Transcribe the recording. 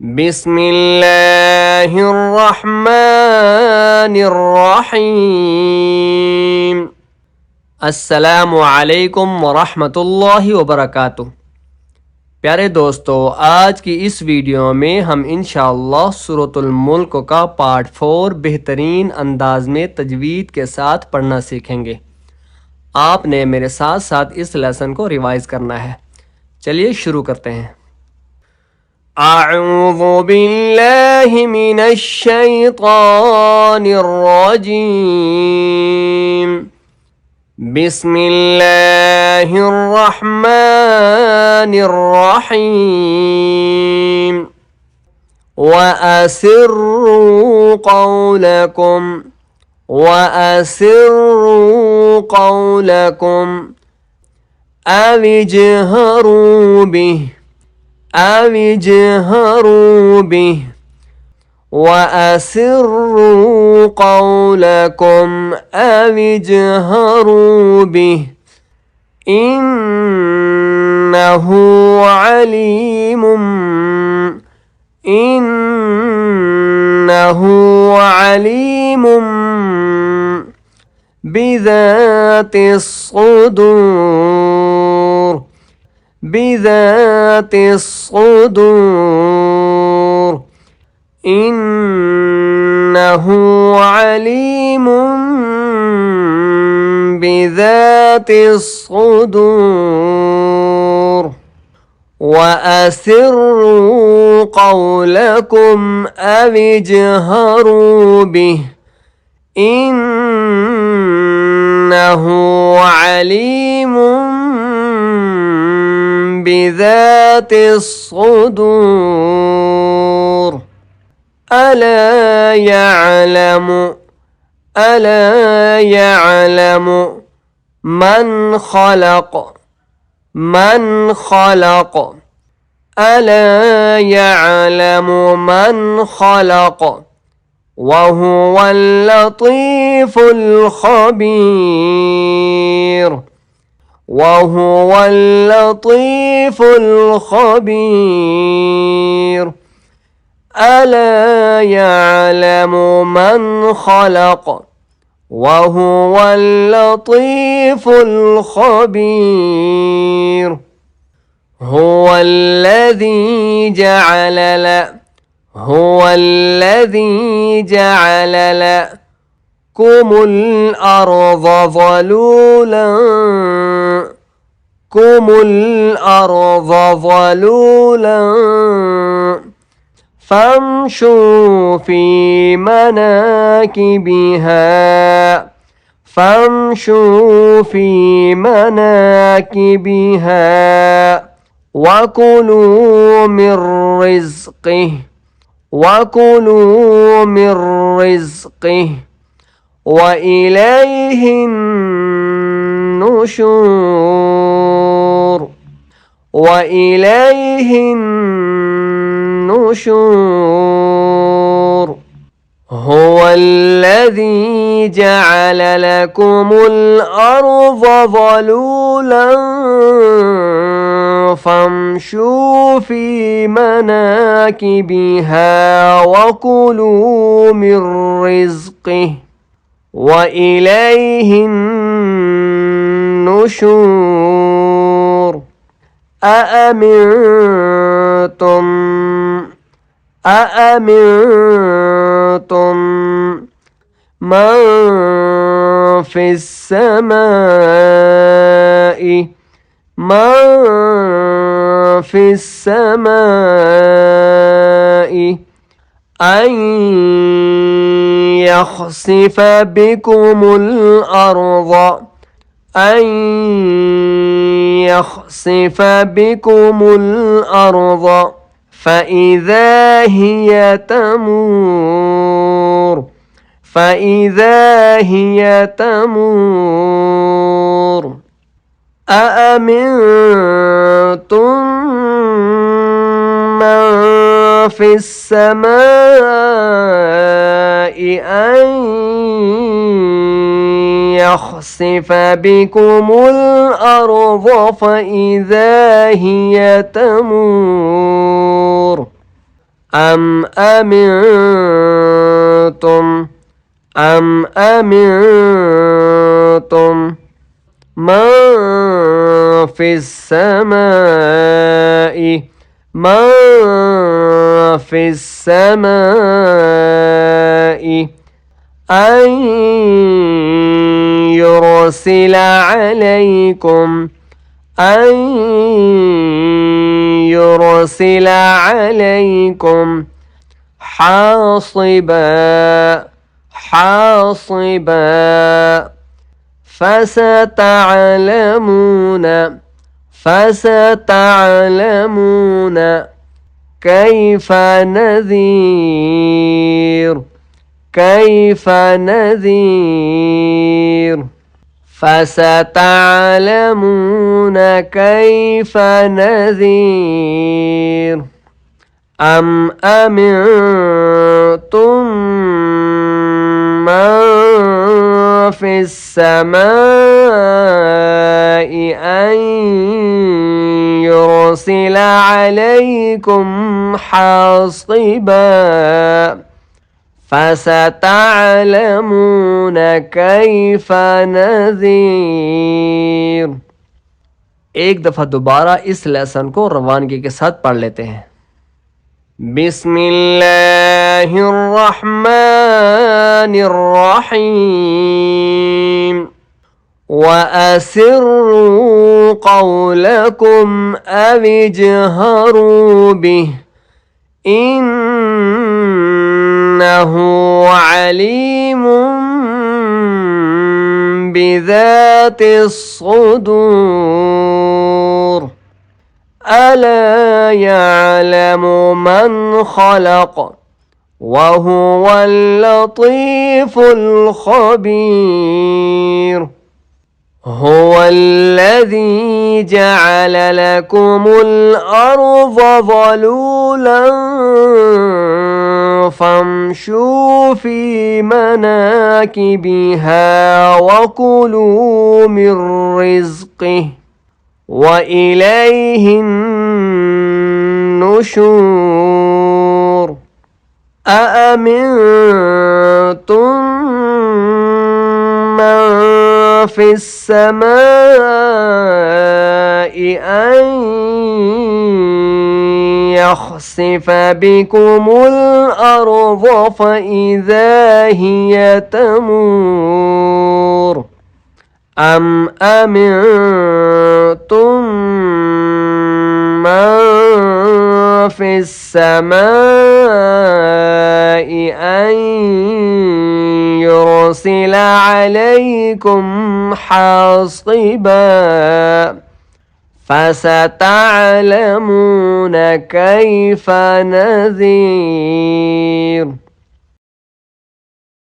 बिस्मिल्लाहिर्रहमानिर्रहीम। अस्सलामु अलैकुम वरहमतुल्लाहि वबरकातुह। प्यारे दोस्तों, आज की इस वीडियो में हम इंशाअल्लाह सूरतुल मुल्क का पार्ट 4 बेहतरीन अंदाज में तजवीद के साथ पढ़ना सीखेंगे। आपने मेरे साथ साथ इस लेसन को रिवाइज करना है। चलिए शुरू करते हैं। अऊज़ु बिल्लाहि मिनश शैतानिर रजीम। बिस्मिल्लाहिर रहमानिर रहीम। वअसिर्रू क़ौलकुम अविजहरू बिह वअसिर्रू क़ौलकुम अविजहरू बिह इन्नहु अलीमुम बिज़ातिस सुदूर इन्नहु अलीमुम बिज़ातिस सुदूर वअसिर्रू क़ौलकुम अविजहरू बिह इन्नहु अलीमुम बिज़ातिस सुदूर अला यअलमु मन खलक़ अला यअलमु मन खलक़ वहुवल लतीफुल खबीर अला यअलमु मन खलक़ वहुवल लतीफुल खबीर हुवल्लज़ी जअल लकुमुल अर्ज़ ज़लूलन फम्शू फी मनाकिबिहा वकुलू मिर रिज़्क़िही वइलैहिन नुशूर हुवल्लज़ी जअल लकुमुल अर्ज़ ज़लूलन फम्शू फी मनाकिबिहा वकुलू मिर रिज़्क़िही वइलैहिन नुशूर अअमिनतुम मन फिस समाई अन यख़सिफ़ बिकुमुल अर्ज़ फ़इज़ा हिय तमूर अअमिनतुम मन फिस समाई अन यख़सिफ़ बिकुमुल अर्ज़ फ़इज़ा हिय तमूर أم أمنتم من في السماء أن يرسل عليكم حاصبا فستعلمون كيف نذير فستعلمون كيف نذير أم أمنتم من في السماء أن يرسل عليكم حاصبا فستعلمون كيف نذير. एक दफा दोबारा इस लेसन को रवानगी के साथ पढ़ लेते हैं। बिस्मिल्लाहिर्रहमानिर्रहीम वअसिर्रू क़ौलकुम अविजहरू बिह इन्नहु अलीमुम बिज़ातिस्सुदूर ألا يعلم من خلق وهو اللطيف الخبير هو الذي جعل لكم الأرض ظلولا فامشوا في مناكبها وكلوا من رزقه وإليه النشور أأمنتم من في السماء أن يخسف بكم الأرض فإذا هي تمور أم أمنتم من في السماء أن يرسل عليكم حاصبا فستعلمون كيف نذير.